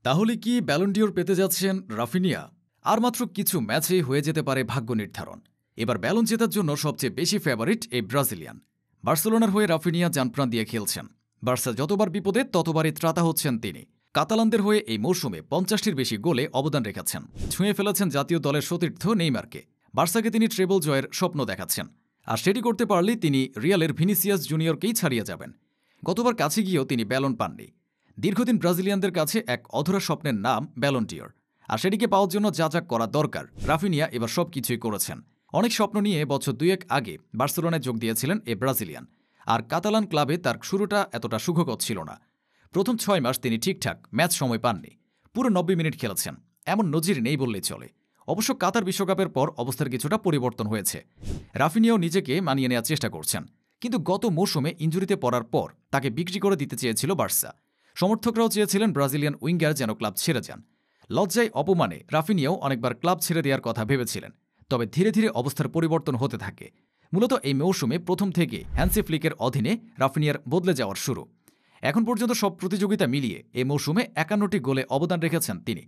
তাহলে কি Ballon d'Or পেতে যাচ্ছেন রাফিনিয়া? আর মাত্র কিছু ম্যাচেই হয়ে যেতে পারে ভাগ্য নির্ধারণ। এবার ব্যালন জেতার জন্য সবচেয়ে বেশি ফেভারিট এই ব্রাজিলিয়ান। বার্সেলোনার হয়ে রাফিনিয়া জানপ্রাণ দিয়ে খেলছেন। বার্সা যতবার বিপদে ততবারই ত্রাতা হচ্ছেন তিনি। কাতালানদের হয়ে এই মৌসুমে 50টির বেশি গোলে অবদান রেখেছেন। ছুঁয়ে ফেলেছেন জাতীয় দলের সতীর্থ নেইমারকে। বার্সাকে তিনি ট্রেবল জয়ের স্বপ্ন দেখাচ্ছেন। আর সেটি করতে পারলেই তিনি রিয়ালের ভিনিসিয়াস জুনিয়রকেই ছাড়িয়ে যাবেন। গতবার কাছে গিয়েও তিনি ব্যালন পাননি। দীর্ঘদিন ব্রাজিলিয়ানদের কাছে এক অধরা স্বপ্নের নাম ব্যালন ডিওর। আর সেটিকে পাওয়ার জন্য যা যা করা দরকার রাফিনিয়া এবার সবকিছুই করেছেন। অনেক স্বপ্ন নিয়ে বছর দুয়েক আগে বার্সেলোনায় যোগ দিয়েছিলেন এ ব্রাজিলিয়ান। আর কাতালান ক্লাবে তার শুরুটা এতটা সুখকর ছিল না। প্রথম 6 মাস তিনি ঠিকঠাক ম্যাচ সময় পাননি। পুরো 90 মিনিট খেলেছেন, এমন নজির নেই বললেই চলে। অবশ্য কাতার বিশ্বকাপের পর অবস্থার কিছুটা পরিবর্তন হয়েছে। রাফিনিয়াও নিজেকে মানিয়ে নেওয়ার চেষ্টা করছেন। কিন্তু গত মৌসুমে ইনজুরিতে পড়ার পর তাকে বিক্রি করে দিতে চেয়েছিল বার্সা। সমর্থকরাও চেয়েছিলেন ব্রাজিলিয়ান উইঙ্গার যেন ক্লাব ছেড়ে যান। লজ্জায় অপমানে রাফিনিয়াও অনেকবার ক্লাব ছেড়ে দেওয়ার কথা ভেবেছিলেন। তবে ধীরে ধীরে অবস্থার পরিবর্তন হতে থাকে। মূলত এই মৌসুমে প্রথম থেকে হ্যান্সি ফ্লিকের অধীনে রাফিনিয়ার বদলে যাওয়ার শুরু। এখন পর্যন্ত সব প্রতিযোগিতা মিলিয়ে এই মৌসুমে 51টি গোলে অবদান রেখেছেন তিনি।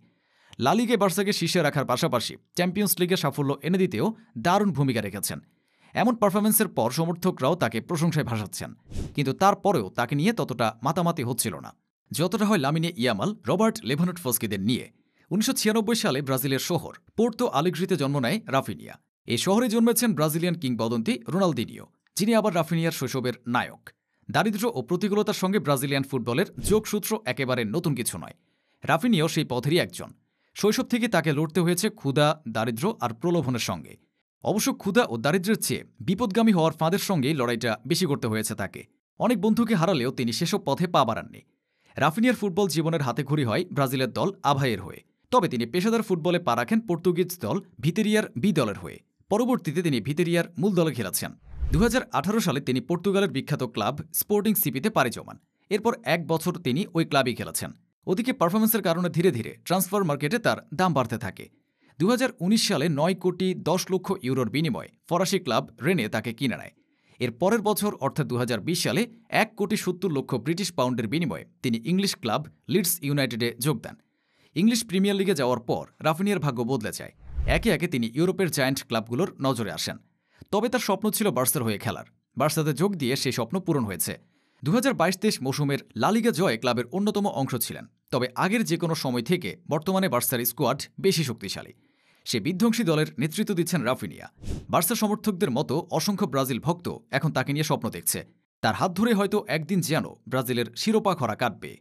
লা লিগে বার্সাকে শীর্ষে রাখার পাশাপাশি চ্যাম্পিয়ন্স লিগে সাফল্য এনে দিতেও দারুণ ভূমিকা রেখেছেন। এমন পারফরম্যান্সের পর সমর্থকরাও তাকে প্রশংসায় ভাসাচ্ছেন। কিন্তু তারপরেও তাকে নিয়ে ততটা মাতামাতি হচ্ছিল না যতটা হয় লামিনে ইয়ামাল, রবার্ট লেভানডফস্কিদের নিয়ে। 1996 সালে ব্রাজিলের শহর পোর্তো আলেগ্রিতে জন্ম নেয় রাফিনিয়া। এই শহরে জন্মেছেন ব্রাজিলিয়ান কিংবদন্তি রোনালদিনিও, যিনি আবার রাফিনিয়ার শৈশবের নায়ক। দারিদ্র্য ও প্রতিকূলতার সঙ্গে ব্রাজিলিয়ান ফুটবলের যোগসূত্র একেবারে নতুন কিছু নয়। রাফিনিয়াও সেই পথেরই একজন। শৈশব থেকে তাকে লড়তে হয়েছে ক্ষুধা, দারিদ্র্য আর প্রলোভনের সঙ্গে। অবশ্য ক্ষুধা ও দারিদ্র্যের চেয়ে বিপদগামী হওয়ার ফাঁদের সঙ্গেই লড়াইটা বেশি করতে হয়েছে তাকে। অনেক বন্ধুকে হারালেও তিনি সেসব পথে পা বাড়াননি। রাফিনিয়ার ফুটবল জীবনের হাতেখড়ি হয় ব্রাজিলের দল আভাইয়ের হয়ে। তবে তিনি পেশাদার ফুটবলে পা রাখেন পর্তুগিজ দল ভিতেরিয়ার বি দলের হয়ে। পরবর্তীতে তিনি ভিতেরিয়ার মূল দলে খেলেছেন। 2018 সালে তিনি পর্তুগালের বিখ্যাত ক্লাব স্পোর্টিং সিপিতে পাড়ি জমান। এরপর 1 বছর তিনি ওই ক্লাবেই খেলেছেন। ওদিকে পারফরমেন্সের কারণে ধীরে ধীরে ট্রান্সফার মার্কেটে তার দাম বাড়তে থাকে। 2019 সালে 9 কোটি 10 লক্ষ ইউরোর বিনিময়ে ফরাসি ক্লাব রেনে তাকে কিনে নেয়। এর পরের বছর অর্থাৎ 2020 সালে 1 কোটি 70 লক্ষ ব্রিটিশ পাউন্ডের বিনিময়ে তিনি ইংলিশ ক্লাব লিডস ইউনাইটেডে যোগ দেন। ইংলিশ প্রিমিয়ার লিগে যাওয়ার পর রাফিনিয়ার ভাগ্য বদলে যায়। একে একে তিনি ইউরোপের জায়ান্ট ক্লাবগুলোর নজরে আসেন। তবে তার স্বপ্ন ছিল বার্সার হয়ে খেলার। বার্সাতে যোগ দিয়ে সেই স্বপ্ন পূরণ হয়েছে। 2022-23 মৌসুমের লা লিগা জয়ে ক্লাবের অন্যতম অংশ ছিলেন। তবে আগের যে কোনো সময় থেকে বর্তমানে বার্সার স্কোয়াড বেশি শক্তিশালী। সে বিধ্বংসী দলের নেতৃত্ব দিচ্ছেন রাফিনিয়া। বার্সা সমর্থকদের মতো অসংখ্য ব্রাজিল ভক্ত এখন তাকে নিয়ে স্বপ্ন দেখছে। তার হাত ধরে হয়তো একদিন যেন ব্রাজিলের শিরোপা খরা কাটবে।